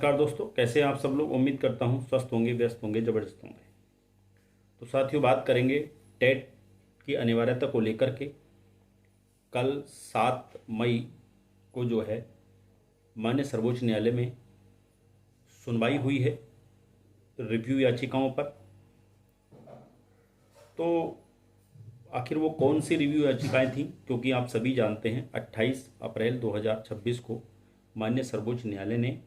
नमस्कार दोस्तों, कैसे हैं आप सब लोग। उम्मीद करता हूं स्वस्थ होंगे, व्यस्त होंगे, ज़बरदस्त होंगे। तो साथियों, बात करेंगे टेट की अनिवार्यता को लेकर के। कल 7 मई को जो है माननीय सर्वोच्च न्यायालय में सुनवाई हुई है रिव्यू याचिकाओं पर। तो आखिर वो कौन सी रिव्यू याचिकाएं थीं, क्योंकि आप सभी जानते हैं 28 अप्रैल 2026 को माननीय सर्वोच्च न्यायालय ने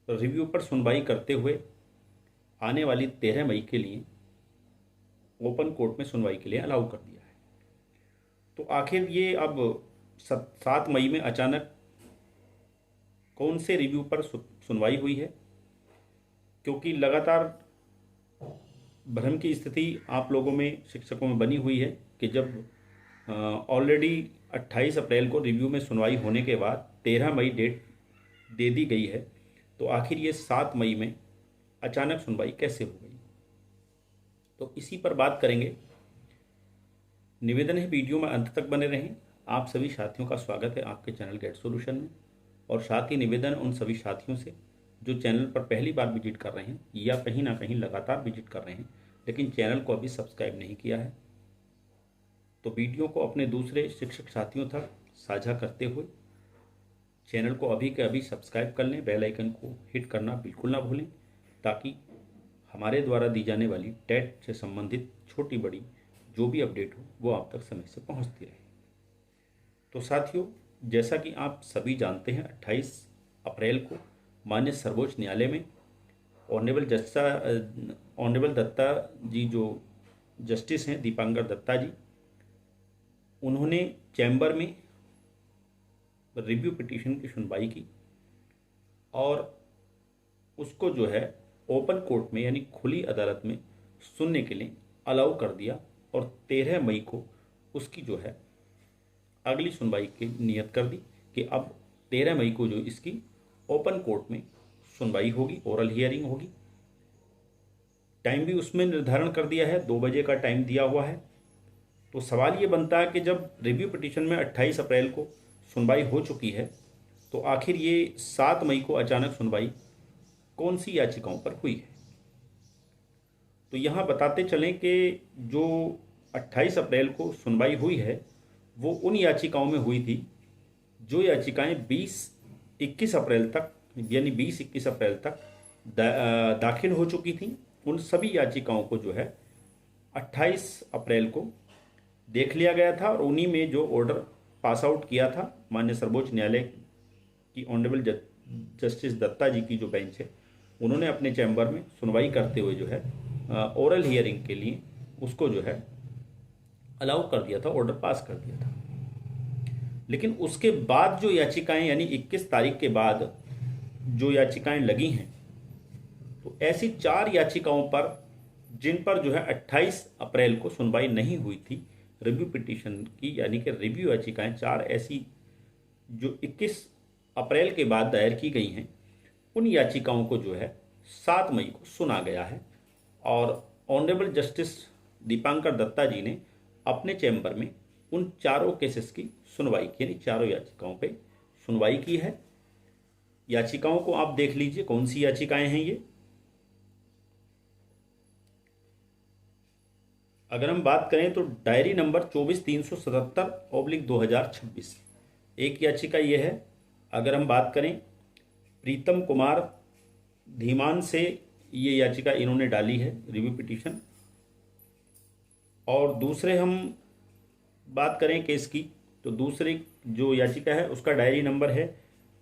रिव्यू पर सुनवाई करते हुए आने वाली 13 मई के लिए ओपन कोर्ट में सुनवाई के लिए अलाउ कर दिया है। तो आखिर ये अब 7 मई में अचानक कौन से रिव्यू पर सुनवाई हुई है, क्योंकि लगातार भ्रम की स्थिति आप लोगों में, शिक्षकों में बनी हुई है कि जब ऑलरेडी 28 अप्रैल को रिव्यू में सुनवाई होने के बाद 13 मई डेट दे दी गई है, तो आखिर ये 7 मई में अचानक सुनवाई कैसे हो गई। तो इसी पर बात करेंगे। निवेदन है वीडियो में अंत तक बने रहें। आप सभी साथियों का स्वागत है आपके चैनल गेट सॉल्यूशन में। और साथ ही निवेदन उन सभी साथियों से जो चैनल पर पहली बार विजिट कर रहे हैं या कहीं ना कहीं लगातार विजिट कर रहे हैं लेकिन चैनल को अभी सब्सक्राइब नहीं किया है, तो वीडियो को अपने दूसरे शिक्षक साथियों तक साझा करते हुए चैनल को अभी के अभी सब्सक्राइब कर लें। बेल आइकन को हिट करना बिल्कुल ना भूलें, ताकि हमारे द्वारा दी जाने वाली टेट से संबंधित छोटी बड़ी जो भी अपडेट हो वो आप तक समय से पहुंचती रहे। तो साथियों, जैसा कि आप सभी जानते हैं 28 अप्रैल को माननीय सर्वोच्च न्यायालय में ऑनरेबल दत्ता जी, जो जस्टिस हैं दीपांकर दत्ता जी, उन्होंने चैम्बर में रिव्यू पिटीशन की सुनवाई की और उसको जो है ओपन कोर्ट में यानी खुली अदालत में सुनने के लिए अलाउ कर दिया और 13 मई को उसकी जो है अगली सुनवाई की नियत कर दी कि अब 13 मई को जो इसकी ओपन कोर्ट में सुनवाई होगी, ओरल हियरिंग होगी। टाइम भी उसमें निर्धारण कर दिया है, 2 बजे का टाइम दिया हुआ है। तो सवाल ये बनता है कि जब रिव्यू पिटीशन में 28 अप्रैल को सुनवाई हो चुकी है, तो आखिर ये 7 मई को अचानक सुनवाई कौन सी याचिकाओं पर हुई है। तो यहाँ बताते चलें कि जो 28 अप्रैल को सुनवाई हुई है वो उन याचिकाओं में हुई थी जो याचिकाएं 21 अप्रैल तक यानी 21 अप्रैल तक दाखिल हो चुकी थी। उन सभी याचिकाओं को जो है 28 अप्रैल को देख लिया गया था और उन्हीं में जो ऑर्डर पास आउट किया था माननीय सर्वोच्च न्यायालय की ऑनरेबल जस्टिस दत्ता जी की जो बेंच है, उन्होंने अपने चैम्बर में सुनवाई करते हुए जो है ओरल हियरिंग के लिए उसको जो है अलाउ कर दिया था, ऑर्डर पास कर दिया था। लेकिन उसके बाद जो याचिकाएं यानी 21 तारीख के बाद जो याचिकाएं लगी हैं, तो ऐसी 4 याचिकाओं पर जिन पर जो है 28 अप्रैल को सुनवाई नहीं हुई थी रिव्यू पिटीशन की, यानी कि रिव्यू याचिकाएं 4 ऐसी जो 21 अप्रैल के बाद दायर की गई हैं, उन याचिकाओं को जो है 7 मई को सुना गया है। और ऑनरेबल जस्टिस दीपांकर दत्ता जी ने अपने चैम्बर में उन चारों केसेस की सुनवाई की, यानी चारों याचिकाओं पे सुनवाई की है। याचिकाओं को आप देख लीजिए कौन सी याचिकाएं हैं ये। अगर हम बात करें तो डायरी नंबर 24,377/2026 एक याचिका ये है। अगर हम बात करें प्रीतम कुमार धीमान से, ये याचिका इन्होंने डाली है रिव्यू पिटीशन। और दूसरे हम बात करें केस की, तो दूसरी जो याचिका है उसका डायरी नंबर है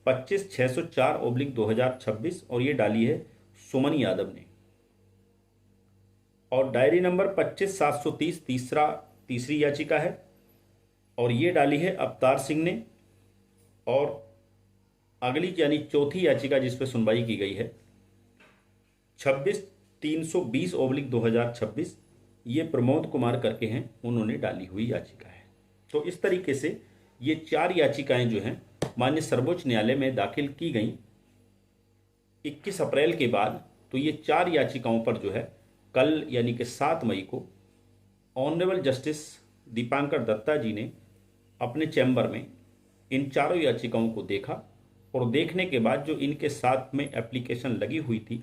25,604/2026 और ये डाली है सुमन यादव ने। और डायरी नंबर 25,730 तीसरी याचिका है और ये डाली है अवतार सिंह ने। और अगली यानी चौथी याचिका जिस पर सुनवाई की गई है 26,320/2026, ये प्रमोद कुमार करके हैं, उन्होंने डाली हुई याचिका है। तो इस तरीके से ये 4 याचिकाएं जो हैं माननीय सर्वोच्च न्यायालय में दाखिल की गई 21 अप्रैल के बाद। तो ये 4 याचिकाओं पर जो है कल यानी कि 7 मई को ऑनरेबल जस्टिस दीपांकर दत्ता जी ने अपने चैम्बर में इन चारों याचिकाओं को देखा और देखने के बाद जो इनके साथ में एप्लीकेशन लगी हुई थी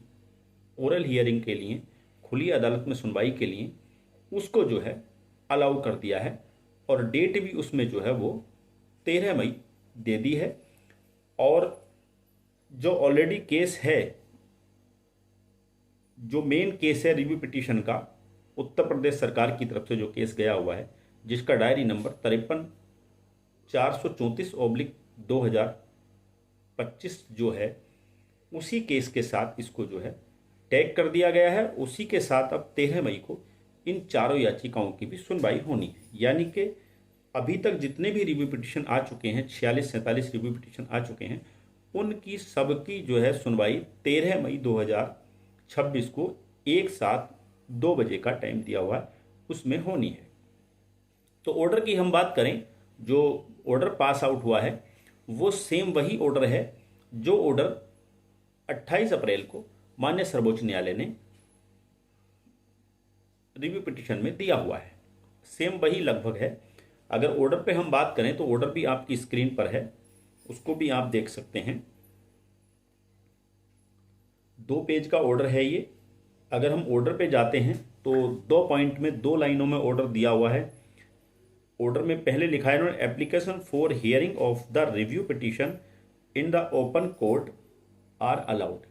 ओरल हियरिंग के लिए, खुली अदालत में सुनवाई के लिए, उसको जो है अलाउ कर दिया है और डेट भी उसमें जो है वो 13 मई दे दी है। और जो ऑलरेडी केस है, जो मेन केस है रिव्यू पिटीशन का, उत्तर प्रदेश सरकार की तरफ से जो केस गया हुआ है, जिसका डायरी नंबर 53-434/2025 जो है, उसी केस के साथ इसको जो है टैग कर दिया गया है। उसी के साथ अब 13 मई को इन चारों याचिकाओं की भी सुनवाई होनी है। यानी कि अभी तक जितने भी रिव्यू पिटीशन आ चुके हैं, 46-47 रिव्यू पिटीशन आ चुके हैं, उनकी सबकी जो है सुनवाई 13 मई 2026 को एक साथ 2 बजे का टाइम दिया हुआ है, उसमें होनी है। तो ऑर्डर की हम बात करें, जो ऑर्डर पास आउट हुआ है वो सेम वही ऑर्डर है जो ऑर्डर 28 अप्रैल को माननीय सर्वोच्च न्यायालय ने रिव्यू पिटीशन में दिया हुआ है। सेम वही लगभग है। अगर ऑर्डर पे हम बात करें तो ऑर्डर भी आपकी स्क्रीन पर है, उसको भी आप देख सकते हैं। 2 पेज का ऑर्डर है ये। अगर हम ऑर्डर पे जाते हैं तो 2 पॉइंट में 2 लाइनों में ऑर्डर दिया हुआ है। ऑर्डर में पहले लिखा है इन्होंने, application for hearing of the review petition in the open court are allowed.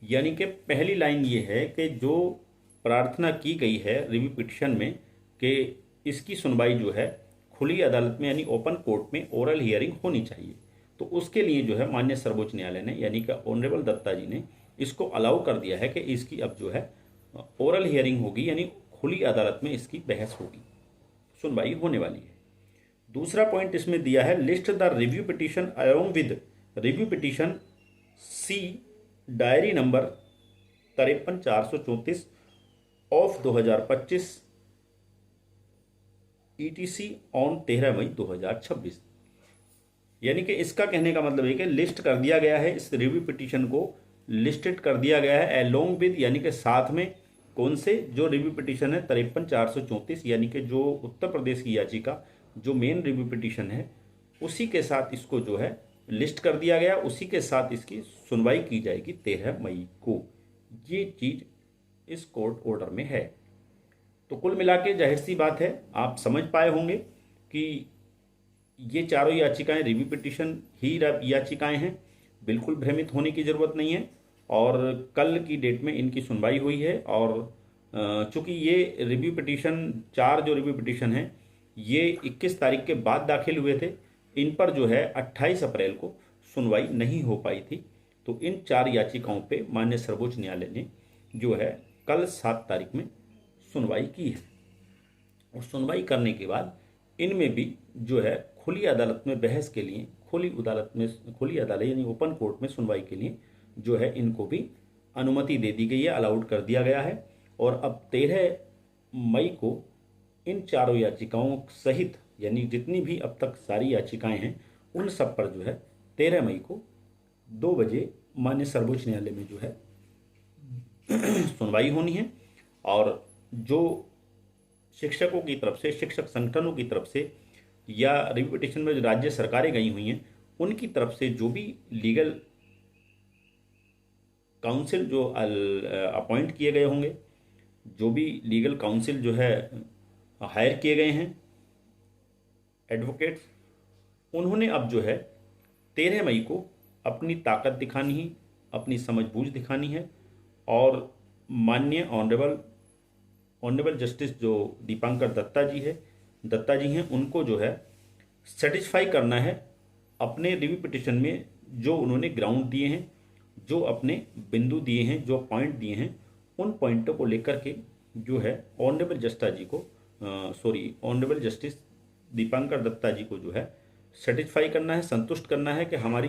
यानी कि पहली लाइन ये है कि जो प्रार्थना की गई है रिव्यू पिटीशन में कि इसकी सुनवाई जो है खुली अदालत में यानी ओपन कोर्ट में ओरल हियरिंग होनी चाहिए, तो उसके लिए जो है माननीय सर्वोच्च न्यायालय ने यानी कि ऑनरेबल दत्ता जी ने इसको अलाउ कर दिया है कि इसकी अब जो है ओरल हियरिंग होगी, यानी खुली अदालत में इसकी बहस होगी, सुनवाई होने वाली है। दूसरा पॉइंट इसमें दिया है, list the review petition along with review petition C diary number 53-434 of 2025 ETC on 13 May 2026। यानी कि इसका कहने का मतलब है कि लिस्ट कर दिया गया है, इस रिव्यू पिटीशन को लिस्टेड कर दिया गया है अलोंग विद, यानी कि साथ में कौन से, जो रिव्यू पिटीशन है 53-434, यानी कि जो उत्तर प्रदेश की याचिका जो मेन रिव्यू पिटीशन है उसी के साथ इसको जो है लिस्ट कर दिया गया, उसी के साथ इसकी सुनवाई की जाएगी 13 मई को। ये चीज इस कोर्ट ऑर्डर में है। तो कुल मिला के जाहिर सी बात है, आप समझ पाए होंगे कि ये चारों याचिकाएं रिव्यू पिटीशन ही याचिकाएं हैं, बिल्कुल भ्रमित होने की जरूरत नहीं है। और कल की डेट में इनकी सुनवाई हुई है। और चूंकि ये रिव्यू पिटीशन, 4 जो रिव्यू पिटीशन हैं ये 21 तारीख के बाद दाखिल हुए थे, इन पर जो है 28 अप्रैल को सुनवाई नहीं हो पाई थी। तो इन 4 याचिकाओं पे माननीय सर्वोच्च न्यायालय ने जो है कल 7 तारीख में सुनवाई की है। और सुनवाई करने के बाद इनमें भी जो है खुली अदालत में बहस के लिए, खुली अदालत यानी ओपन कोर्ट में सुनवाई के लिए जो है इनको भी अनुमति दे दी गई है, अलाउड कर दिया गया है। और अब 13 मई को इन चारों याचिकाओं सहित यानी जितनी भी अब तक सारी याचिकाएं हैं उन सब पर जो है 13 मई को 2 बजे माननीय सर्वोच्च न्यायालय में जो है सुनवाई होनी है। और जो शिक्षकों की तरफ से, शिक्षक संगठनों की तरफ से या रिव्यू पिटीशन में जो राज्य सरकारें गई हुई हैं उनकी तरफ से जो भी लीगल काउंसिल जो अपॉइंट किए गए होंगे, जो भी लीगल काउंसिल जो है हायर किए गए हैं एडवोकेट्स, उन्होंने अब जो है 13 मई को अपनी ताकत दिखानी है, अपनी समझबूझ दिखानी है। और माननीय ऑनरेबल जस्टिस जो दीपांकर दत्ता जी हैं उनको जो है सेटिस्फाई करना है अपने रिव्यू पिटीशन में जो उन्होंने ग्राउंड दिए हैं, जो अपने बिंदु दिए हैं, जो पॉइंट दिए हैं, उन पॉइंटों को लेकर के जो है ऑनरेबल जस्टिस दीपांकर दत्ता जी को जो है सेटिस्फाई करना है, संतुष्ट करना है कि हमारी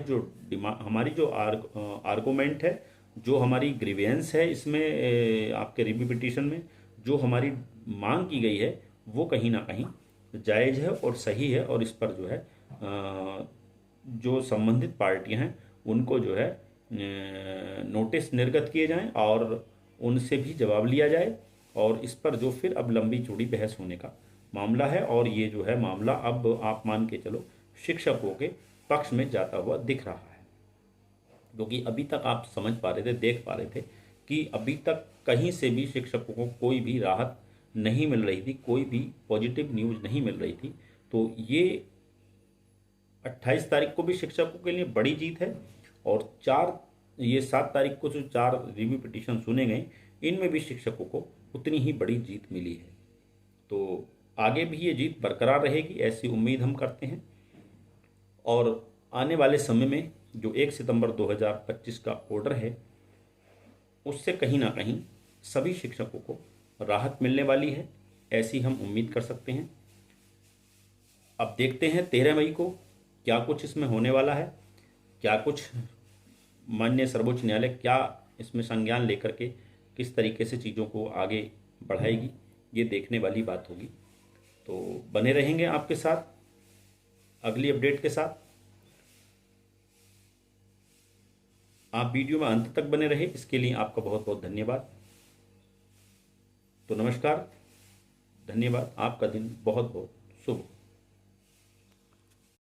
जो आर्गूमेंट है, जो हमारी ग्रीवेंस है इसमें आपके रिव्यू पिटीशन में जो हमारी मांग की गई है वो कहीं ना कहीं जायज़ है और सही है। और इस पर जो है जो संबंधित पार्टियां हैं उनको जो है नोटिस निर्गत किए जाएं और उनसे भी जवाब लिया जाए। और इस पर जो फिर अब लंबी चौड़ी बहस होने का मामला है। और ये जो है मामला अब आप मान के चलो शिक्षकों के पक्ष में जाता हुआ दिख रहा है। क्योंकि अभी तक आप समझ पा रहे थे, देख पा रहे थे कि अभी तक कहीं से भी शिक्षकों को कोई भी राहत नहीं मिल रही थी, कोई भी पॉजिटिव न्यूज़ नहीं मिल रही थी। तो ये 28 तारीख को भी शिक्षकों के लिए बड़ी जीत है, और 7 तारीख को जो 4 रिव्यू पिटीशन सुने गए, इनमें भी शिक्षकों को उतनी ही बड़ी जीत मिली है। तो आगे भी ये जीत बरकरार रहेगी, ऐसी उम्मीद हम करते हैं। और आने वाले समय में जो 1 सितंबर 2025 का ऑर्डर है, उससे कहीं ना कहीं सभी शिक्षकों को राहत मिलने वाली है, ऐसी हम उम्मीद कर सकते हैं। अब देखते हैं 13 मई को क्या कुछ इसमें होने वाला है, क्या कुछ माननीय सर्वोच्च न्यायालय क्या इसमें संज्ञान लेकर के किस तरीके से चीज़ों को आगे बढ़ाएगी, ये देखने वाली बात होगी। तो बने रहेंगे आपके साथ अगली अपडेट के साथ। आप वीडियो में अंत तक बने रहे, इसके लिए आपका बहुत बहुत धन्यवाद। तो नमस्कार, धन्यवाद, आपका दिन बहुत बहुत शुभ हो।